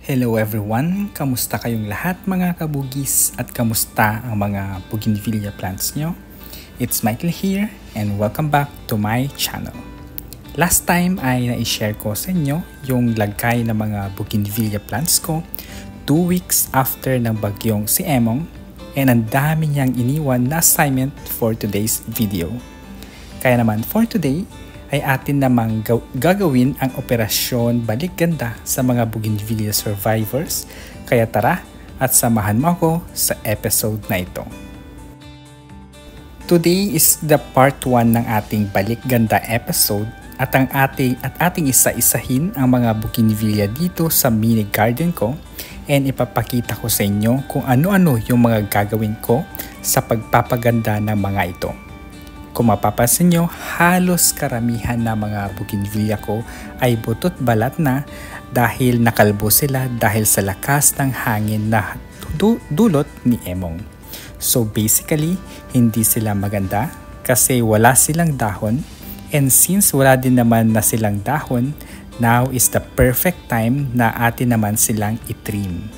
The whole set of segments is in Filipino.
Hello everyone! Kamusta kayong lahat mga kabugis at kamusta ang mga bougainvillea plants nyo? It's Michael here and welcome back to my channel. Last time ay na-share ko sa inyo yung lagay ng mga bougainvillea plants ko 2 weeks after ng bagyong si Emong, and ang dami niyang iniwan na assignment for today's video. Kaya naman for today ay atin namang gagawin ang operasyon balik ganda sa mga bougainvillea survivors. Kaya tara at samahan mo ako sa episode na ito. Today is the part 1 ng ating balik ganda episode at ating isa-isahin ang mga bougainvillea dito sa mini garden ko, and ipapakita ko sa inyo kung ano-ano yung mga gagawin ko sa pagpapaganda ng mga ito. Kung mapapansin nyo, halos karamihan na mga bougainvillea ko ay butot balat na dahil nakalbo sila dahil sa lakas ng hangin na dulot ni Emong. So basically, hindi sila maganda kasi wala silang dahon, and since wala din naman na silang dahon, now is the perfect time na atin naman silang itrim.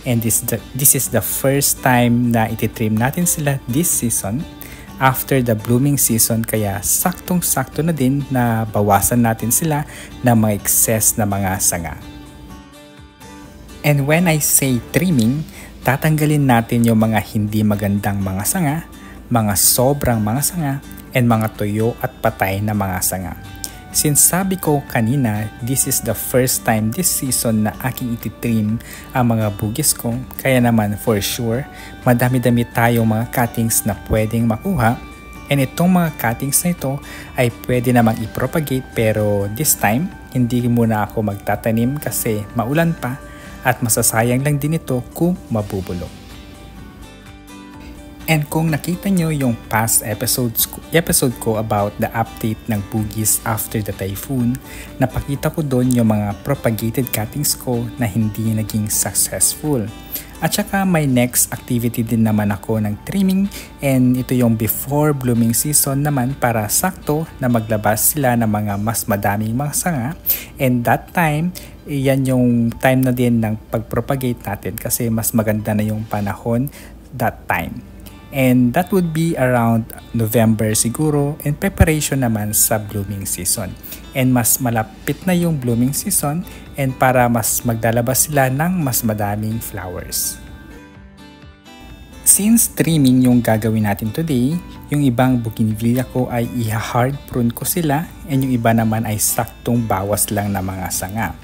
And this is the first time na ititrim natin sila this season after the blooming season, kaya saktong-sakto na din na bawasan natin sila ng mga excess na mga sanga. And when I say trimming, tatanggalin natin yung mga hindi magandang mga sanga, mga sobrang mga sanga, and mga tuyo at patay na mga sanga. Since sabi ko kanina, this is the first time this season na aking ititrim ang mga bugis ko, kaya naman for sure, madami-dami tayong mga cuttings na pwedeng makuha, and itong mga cuttings na ito ay pwede namang i-propagate, pero this time, hindi muna ako magtatanim kasi maulan pa at masasayang lang din ito kung mabubulok. And kung nakita nyo yung past episode ko about the update ng bugis after the typhoon, napakita ko doon yung mga propagated cuttings ko na hindi naging successful. At saka may next activity din naman ako ng trimming, and ito yung before blooming season naman para sakto na maglabas sila ng mga mas madaming mga sanga, and that time, yan yung time na din ng pagpropagate natin kasi mas maganda na yung panahon that time. And that would be around November siguro, in preparation naman sa blooming season. And mas malapit na yung blooming season, and para mas maglalabas sila ng mas madaming flowers. Since trimming yung gagawin natin today, yung ibang bougainvillea ko ay i-hard prune ko sila, and yung iba naman ay saktong bawas lang na mga sanga.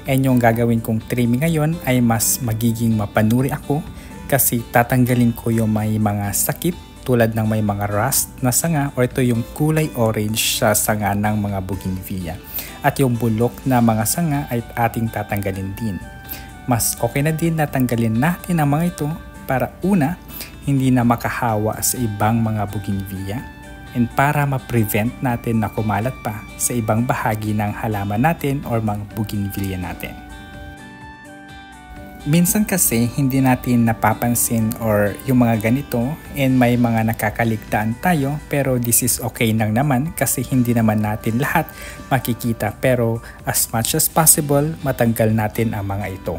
And yung gagawin kong trimming ngayon ay mas magiging mapanuri ako, kasi tatanggalin ko yung may mga sakit tulad ng may mga rust na sanga, or ito yung kulay orange sa sanga ng mga bougainvillea. At yung bulok na mga sanga ay ating tatanggalin din. Mas okay na din na tanggalin natin ang mga ito para una, hindi na makahawa sa ibang mga bougainvillea, and para ma-prevent natin na kumalat pa sa ibang bahagi ng halaman natin or mga bougainvillea natin. Minsan kasi hindi natin napapansin or yung mga ganito, and may mga nakakaligtaan tayo, pero this is okay lang naman kasi hindi naman natin lahat makikita, pero as much as possible matanggal natin ang mga ito.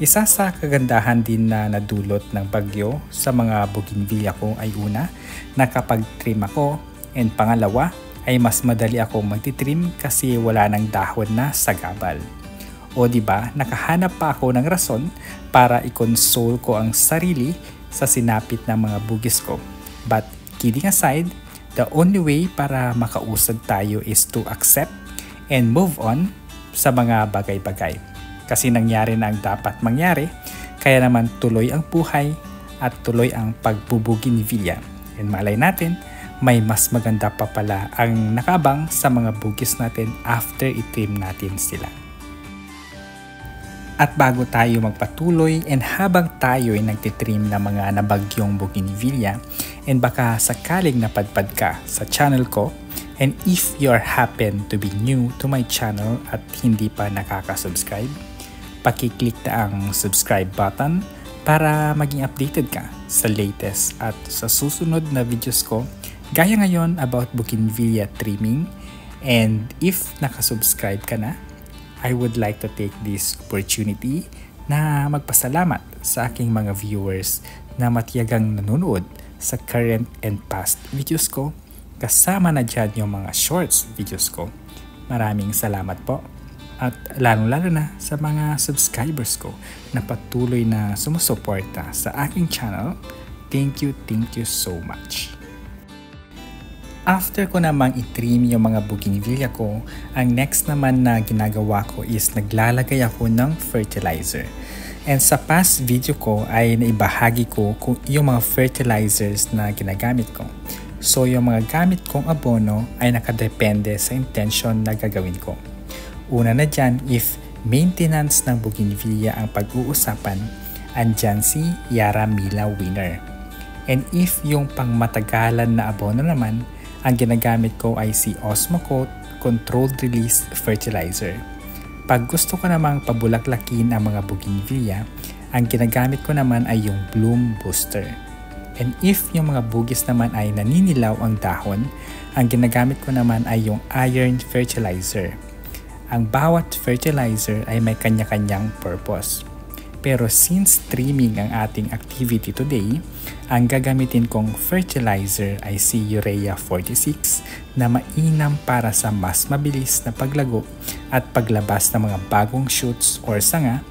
Isa sa kagandahan din na nadulot ng bagyo sa mga bougainvillea ko ay una, nakapag-trim ako, and pangalawa ay mas madali ako magtitrim kasi wala nang dahon na sagabal. O diba, nakahanap pa ako ng rason para i-console ko ang sarili sa sinapit ng mga bugis ko. But kidding aside, the only way para makausad tayo is to accept and move on sa mga bagay-bagay. Kasi nangyari na ang dapat mangyari, kaya naman tuloy ang buhay at tuloy ang pagbubougainvillea. And malay natin, may mas maganda pa pala ang nakabang sa mga bugis natin after itrim natin sila. At bago tayo magpatuloy, and habang tayo ay nagtitrim ng mga nabagyong bougainvillea, and baka sakaling napadpad ka sa channel ko, and if you happen to be new to my channel at hindi pa nakaka-subscribe, paki-click na ang subscribe button para maging updated ka sa latest at sa susunod na videos ko, gaya ngayon about bougainvillea trimming. And if nakasubscribe ka na, I would like to take this opportunity na magpasalamat sa aking mga viewers na matiyagang nanonood sa current and past videos ko, kasama na dyan yung mga shorts videos ko. Maraming salamat po. At lalong-lalo na sa mga subscribers ko na patuloy na sumusuporta sa aking channel. Thank you so much. After ko namang i-trim yung mga bougainvillea ko, ang next naman na ginagawa ko is naglalagay ako ng fertilizer. And sa past video ko ay naibahagi ko kung yung mga fertilizers na ginagamit ko. So yung mga gamit kong abono ay nakadepende sa intention na gagawin ko. Una na dyan, if maintenance ng bougainvillea ang pag-uusapan, andyan si Yaramila Winner. And if yung pangmatagalan na abono naman, ang ginagamit ko ay si Osmocote Controlled Release Fertilizer. Pag gusto ko namang pabulaklakin ang mga bougainvillea, ang ginagamit ko naman ay yung Bloom Booster. And if yung mga bugis naman ay naninilaw ang dahon, ang ginagamit ko naman ay yung Iron Fertilizer. Ang bawat fertilizer ay may kanya-kanyang purpose. Pero since trimming ang ating activity today, ang gagamitin kong fertilizer ay si Urea 46 na mainam para sa mas mabilis na paglago at paglabas ng mga bagong shoots or sanga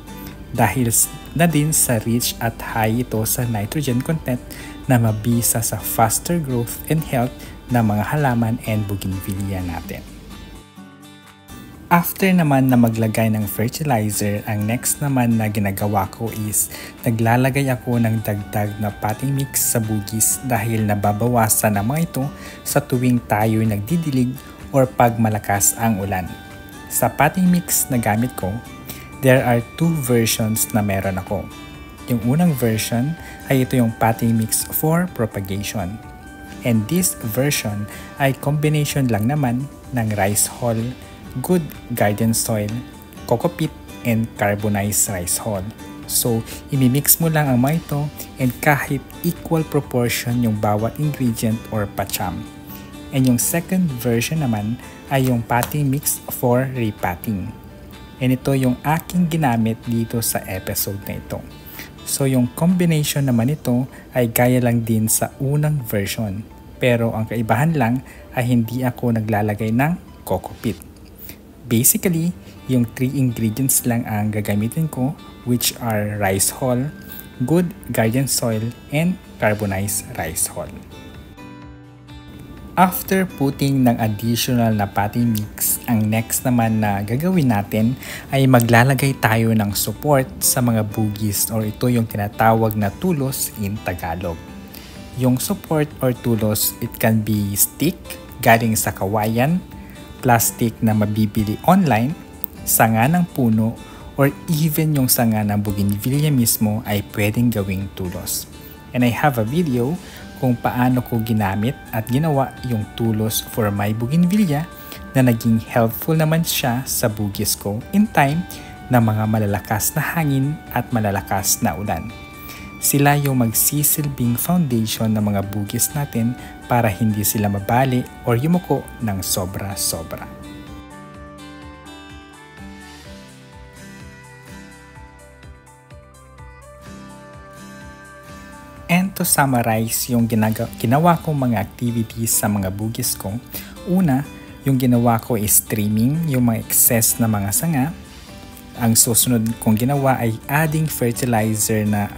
dahil na din sa rich at high ito sa nitrogen content na mabisa sa faster growth and health ng mga halaman and bougainvillea natin. After naman na maglagay ng fertilizer, ang next naman na ginagawa ko is naglalagay ako ng dagdag na potting mix sa bugis dahil nababawasan na mga ito sa tuwing tayo nagdidilig or pag malakas ang ulan. Sa potting mix na gamit ko, there are two versions na meron ako. Yung unang version ay ito yung potting mix for propagation. And this version ay combination lang naman ng rice hull, good garden soil, coco peat, and carbonized rice hull. So, imimix mo lang ang mga ito and kahit equal proportion yung bawat ingredient or pacham. And yung second version naman ay yung potting mix for repotting. And ito yung aking ginamit dito sa episode na ito. So, yung combination naman ito ay gaya lang din sa unang version. Pero ang kaibahan lang ay hindi ako naglalagay ng coco peat. Basically, yung 3 ingredients lang ang gagamitin ko, which are rice hull, good garden soil, and carbonized rice hull. After putting ng additional na potting mix, ang next naman na gagawin natin ay maglalagay tayo ng support sa mga bugis or ito yung tinatawag na tulos in Tagalog. Yung support or tulos, it can be stick galing sa kawayan, plastic na mabibili online, sanga ng puno, or even yung sanga ng bougainvillea mismo ay pwedeng gawing tulos. And I have a video kung paano ko ginamit at ginawa yung tulos for my bougainvillea na naging helpful naman siya sa bugis ko in time ng mga malalakas na hangin at malalakas na ulan. Sila yung magsisilbing foundation ng mga bugis natin para hindi sila mabali o yumuko ng sobra-sobra. And to summarize yung ginawa kong mga activities sa mga bugis ko, una, yung ginawa ko is trimming yung mga excess na mga sanga. Ang susunod kong ginawa ay adding fertilizer na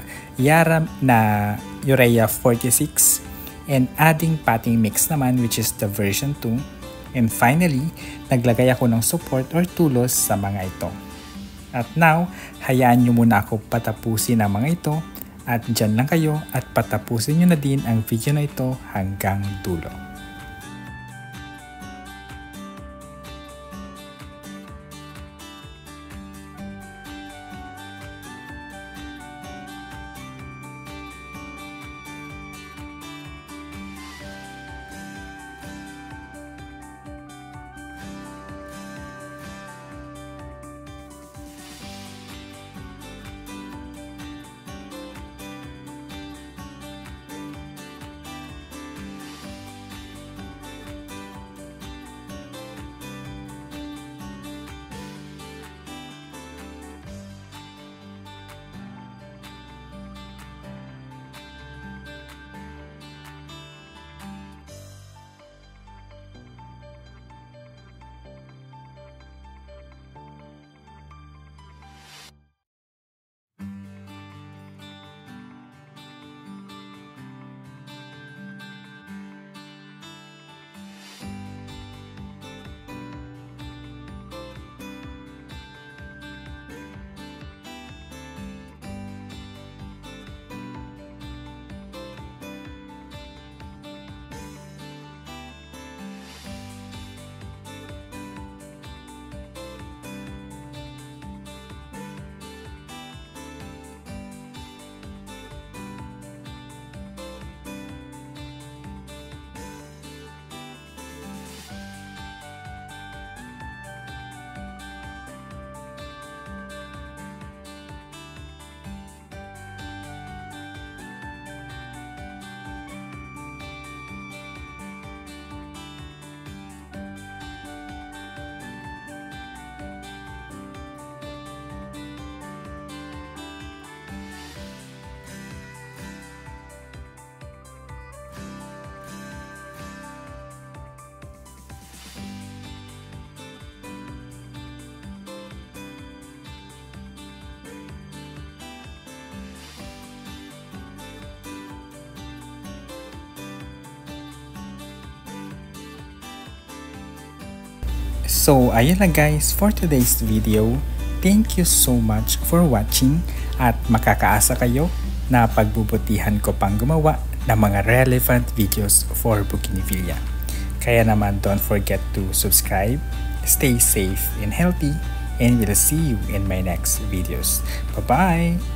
Urea 46 and adding potting mix naman which is the version 2. And finally, naglagay ako ng support or tulos sa mga ito. At now, hayaan nyo muna ako patapusin ang mga ito at dyan lang kayo at patapusin nyo na din ang video na ito hanggang dulo. So ayun na guys for today's video. Thank you so much for watching at makakaasa kayo na pagbubutihan ko pang gumawa ng mga relevant videos for Bougainvillea. Kaya naman don't forget to subscribe, stay safe and healthy, and we'll see you in my next videos. Bye-bye!